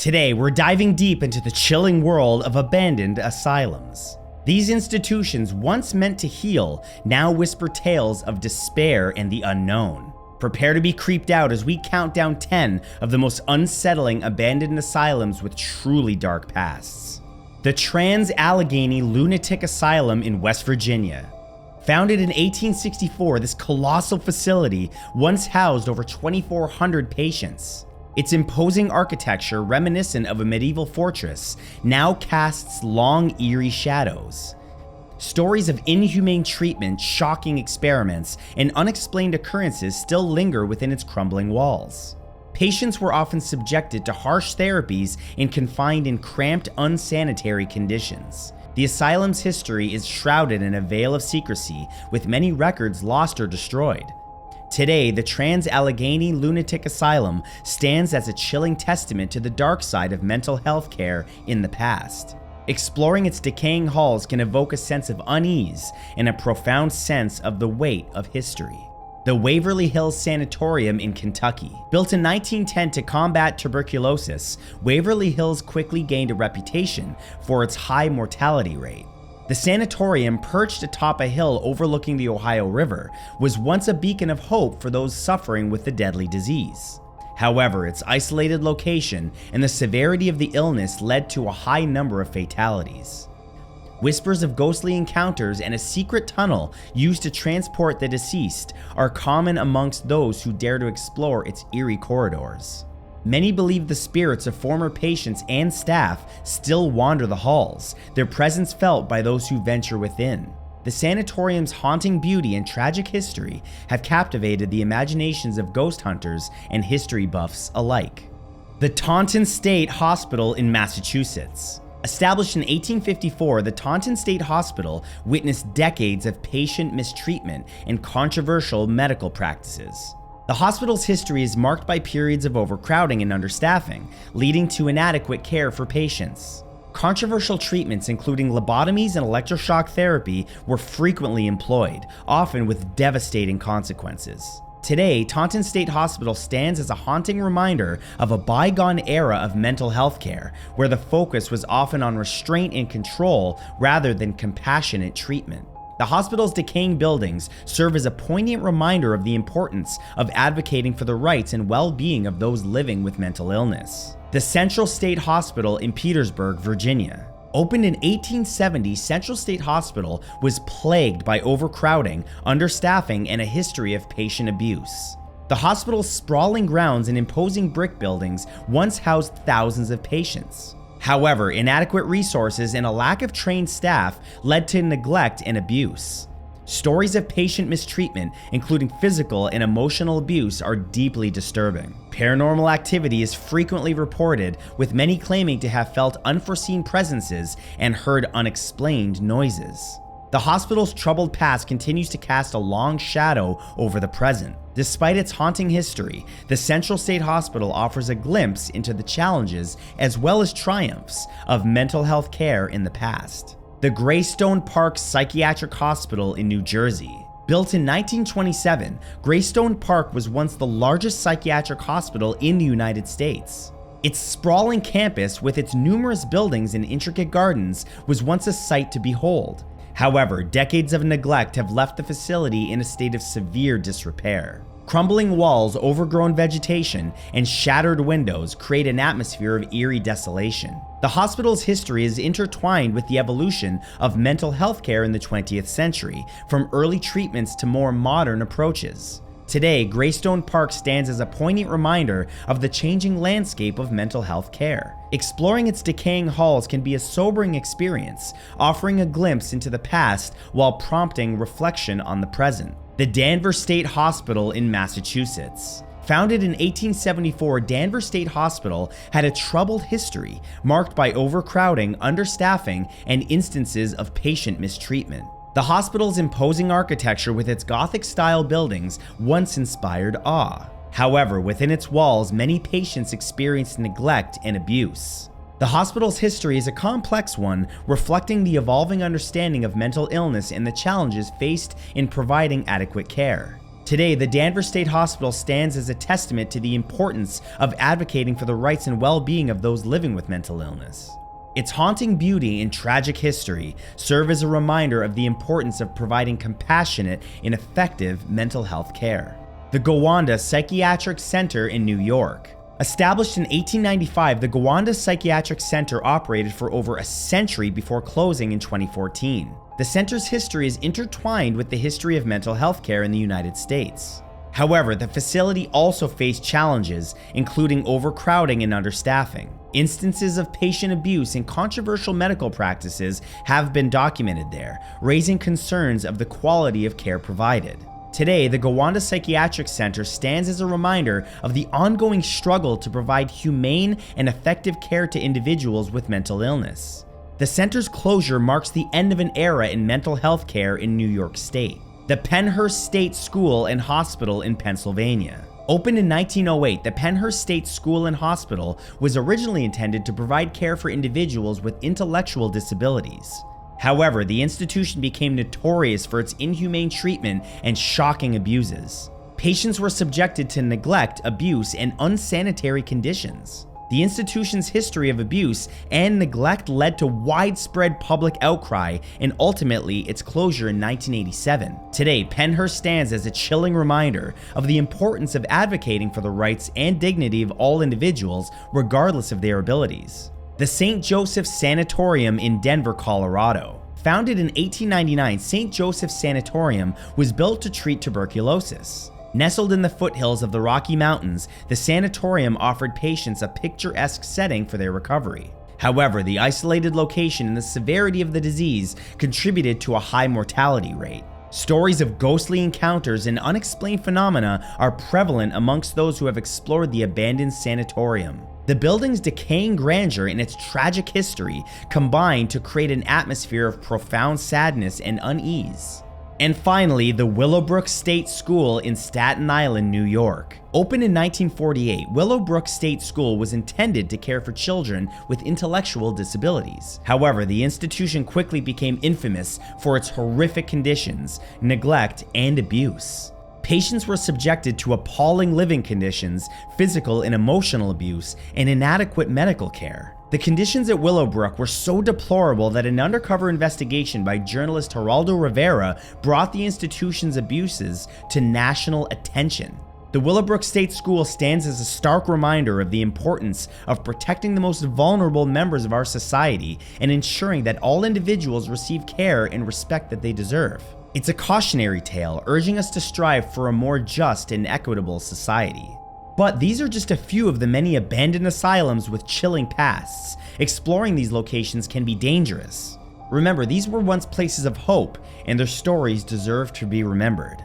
Today, we're diving deep into the chilling world of abandoned asylums. These institutions, once meant to heal, now whisper tales of despair and the unknown. Prepare to be creeped out as we count down 10 of the most unsettling abandoned asylums with truly dark pasts. The Trans-Allegheny Lunatic Asylum in West Virginia. Founded in 1864, this colossal facility once housed over 2,400 patients. Its imposing architecture, reminiscent of a medieval fortress, now casts long, eerie shadows. Stories of inhumane treatment, shocking experiments, and unexplained occurrences still linger within its crumbling walls. Patients were often subjected to harsh therapies and confined in cramped, unsanitary conditions. The asylum's history is shrouded in a veil of secrecy, with many records lost or destroyed. Today, the Trans-Allegheny Lunatic Asylum stands as a chilling testament to the dark side of mental health care in the past. Exploring its decaying halls can evoke a sense of unease and a profound sense of the weight of history. The Waverly Hills Sanatorium in Kentucky. Built in 1910 to combat tuberculosis, Waverly Hills quickly gained a reputation for its high mortality rate. The sanatorium, perched atop a hill overlooking the Ohio River, was once a beacon of hope for those suffering with the deadly disease. However, its isolated location and the severity of the illness led to a high number of fatalities. Whispers of ghostly encounters and a secret tunnel used to transport the deceased are common amongst those who dare to explore its eerie corridors. Many believe the spirits of former patients and staff still wander the halls, their presence felt by those who venture within. The sanatorium's haunting beauty and tragic history have captivated the imaginations of ghost hunters and history buffs alike. The Taunton State Hospital in Massachusetts. Established in 1854, the Taunton State Hospital witnessed decades of patient mistreatment and controversial medical practices. The hospital's history is marked by periods of overcrowding and understaffing, leading to inadequate care for patients. Controversial treatments including lobotomies and electroshock therapy were frequently employed, often with devastating consequences. Today, Taunton State Hospital stands as a haunting reminder of a bygone era of mental health care, where the focus was often on restraint and control rather than compassionate treatment. The hospital's decaying buildings serve as a poignant reminder of the importance of advocating for the rights and well-being of those living with mental illness. The Central State Hospital in Petersburg, Virginia. Opened in 1870, Central State Hospital was plagued by overcrowding, understaffing, and a history of patient abuse. The hospital's sprawling grounds and imposing brick buildings once housed thousands of patients. However, inadequate resources and a lack of trained staff led to neglect and abuse. Stories of patient mistreatment, including physical and emotional abuse, are deeply disturbing. Paranormal activity is frequently reported, with many claiming to have felt unforeseen presences and heard unexplained noises. The hospital's troubled past continues to cast a long shadow over the present. Despite its haunting history, the Central State Hospital offers a glimpse into the challenges as well as triumphs of mental health care in the past. The Greystone Park Psychiatric Hospital in New Jersey. Built in 1927, Greystone Park was once the largest psychiatric hospital in the United States. Its sprawling campus, with its numerous buildings and intricate gardens, was once a sight to behold. However, decades of neglect have left the facility in a state of severe disrepair. Crumbling walls, overgrown vegetation, and shattered windows create an atmosphere of eerie desolation. The hospital's history is intertwined with the evolution of mental health care in the 20th century, from early treatments to more modern approaches. Today, Greystone Park stands as a poignant reminder of the changing landscape of mental health care. Exploring its decaying halls can be a sobering experience, offering a glimpse into the past while prompting reflection on the present. The Danvers State Hospital in Massachusetts. Founded in 1874, Danvers State Hospital had a troubled history marked by overcrowding, understaffing, and instances of patient mistreatment. The hospital's imposing architecture with its Gothic-style buildings once inspired awe. However, within its walls, many patients experienced neglect and abuse. The hospital's history is a complex one, reflecting the evolving understanding of mental illness and the challenges faced in providing adequate care. Today, the Danvers State Hospital stands as a testament to the importance of advocating for the rights and well-being of those living with mental illness. Its haunting beauty and tragic history serve as a reminder of the importance of providing compassionate and effective mental health care. The Gowanda Psychiatric Center in New York. Established in 1895, the Gowanda Psychiatric Center operated for over a century before closing in 2014. The center's history is intertwined with the history of mental health care in the United States. However, the facility also faced challenges, including overcrowding and understaffing. Instances of patient abuse and controversial medical practices have been documented there, raising concerns of the quality of care provided. Today, the Gowanda Psychiatric Center stands as a reminder of the ongoing struggle to provide humane and effective care to individuals with mental illness. The center's closure marks the end of an era in mental health care in New York State. The Pennhurst State School and Hospital in Pennsylvania. Opened in 1908, the Pennhurst State School and Hospital was originally intended to provide care for individuals with intellectual disabilities. However, the institution became notorious for its inhumane treatment and shocking abuses. Patients were subjected to neglect, abuse, and unsanitary conditions. The institution's history of abuse and neglect led to widespread public outcry and ultimately its closure in 1987. Today, Pennhurst stands as a chilling reminder of the importance of advocating for the rights and dignity of all individuals, regardless of their abilities. The St. Joseph's Sanatorium in Denver, Colorado. Founded in 1899, St. Joseph's Sanatorium was built to treat tuberculosis. Nestled in the foothills of the Rocky Mountains, the sanatorium offered patients a picturesque setting for their recovery. However, the isolated location and the severity of the disease contributed to a high mortality rate. Stories of ghostly encounters and unexplained phenomena are prevalent amongst those who have explored the abandoned sanatorium. The building's decaying grandeur and its tragic history combine to create an atmosphere of profound sadness and unease. And finally, the Willowbrook State School in Staten Island, New York. Opened in 1948, Willowbrook State School was intended to care for children with intellectual disabilities. However, the institution quickly became infamous for its horrific conditions, neglect, and abuse. Patients were subjected to appalling living conditions, physical and emotional abuse, and inadequate medical care. The conditions at Willowbrook were so deplorable that an undercover investigation by journalist Geraldo Rivera brought the institution's abuses to national attention. The Willowbrook State School stands as a stark reminder of the importance of protecting the most vulnerable members of our society and ensuring that all individuals receive care and respect that they deserve. It's a cautionary tale urging us to strive for a more just and equitable society. But these are just a few of the many abandoned asylums with chilling pasts. Exploring these locations can be dangerous. Remember, these were once places of hope, and their stories deserve to be remembered.